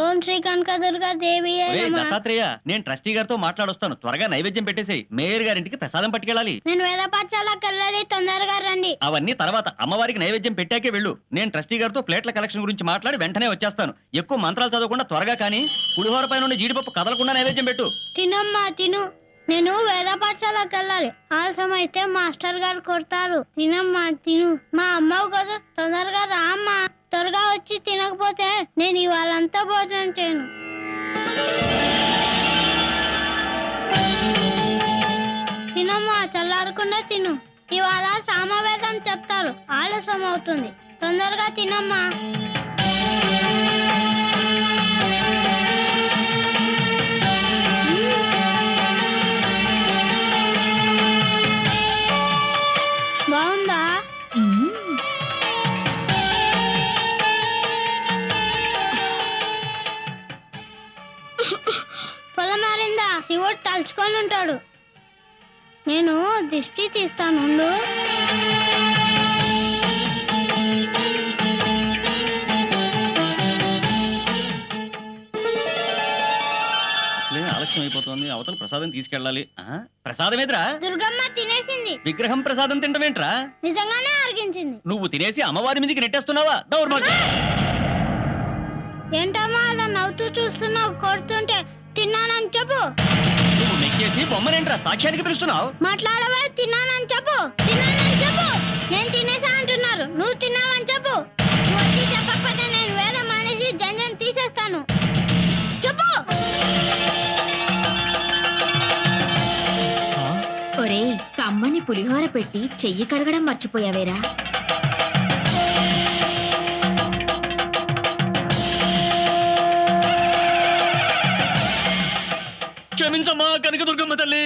ఓం శ్రీ కనకదుర్గా దేవి దత్తాత్రేయ, నేను ట్రస్టీ గారితో మాట్లాడొస్తాను. త్వరగా నైవేద్యం పెట్టేసి మేయర్ గారింటికి ప్రసాదం పట్టుకెళ్ళాలి. నేను వేద పాఠశాలకు వెళ్ళాలి, తొందరగా రండి. అవన్నీ తర్వాత, అమ్మవారికి నైవేద్యం పెట్టాకే వెళ్ళు. నేను ట్రస్టీ గారితో ప్లేట్ల కలెక్షన్ గురించి మాట్లాడి వెంటనే వచ్చేస్తాను. ఎక్కువ మంత్రాలు చదవకుండా త్వరగా కానీ పులిహోర పైన ఉన్న జీడిపప్పు కదలకుండా నైవేద్యం పెట్టు. తినమ్మా తిను. నేను వేద పాఠశాలకు వెళ్ళాలి. ఆలస్యం అయితే మాస్టర్ గారు కొడతారు. తినమ్మా తిను. మా అమ్మవు కదా, తొందరగా రా అమ్మా. త్వరగా వచ్చి తినకపోతే నేను ఇవాళంతా భోజనం చేయను. తినమ్మా, చల్లారకుండా తిను. ఇవాళ సామవేదం చెప్తారు, ఆలస్యం అవుతుంది. తొందరగా తినమ్మా. బాగుందా? పొలం మారిందా? శివుడు తలుచుకొని ఉంటాడు. నేను దిష్టి తీస్తాను. ఆలస్యం అయిపోతుంది, అవతల ప్రసాదం తీసుకెళ్ళాలి. ప్రసాదం ఎదురా? దుర్గమ్మ తినేసింది. విగ్రహం ప్రసాదం తింటమేంట్రా? నిజంగానే అరిగించింది. నువ్వు తినేసి అమ్మవారి మీదకి నెట్టేస్తున్నావా? దౌర్భాగ్యం! ఏంటమ్మా అలా నవ్వుతూ చూస్తున్నావు? కొడుతుంటే తిన్నానని చెప్పు. నువ్వు నెక్కేసి బొమ్మనేంట్రా సాక్ష్యానికి పిలుస్తున్నావు? మాట్లాడవే. తిన్నానని చెప్పు. తిన్నానని చెప్పు. నేను తినేసా అంటున్నారు, నువ్వు తిన్నావని చెప్పు. నువ్వు వచ్చి చెప్పకపోతే నేను వేరే మానేసి జంజన్ తీసేస్తాను. చెప్పు. ఒరేయ్, కమ్మని పులిహోర పెట్టి చెయ్యి కడగడం మర్చిపోయావేరా? క్షమించమ్మా కనకదుర్గమ్మ తల్లి.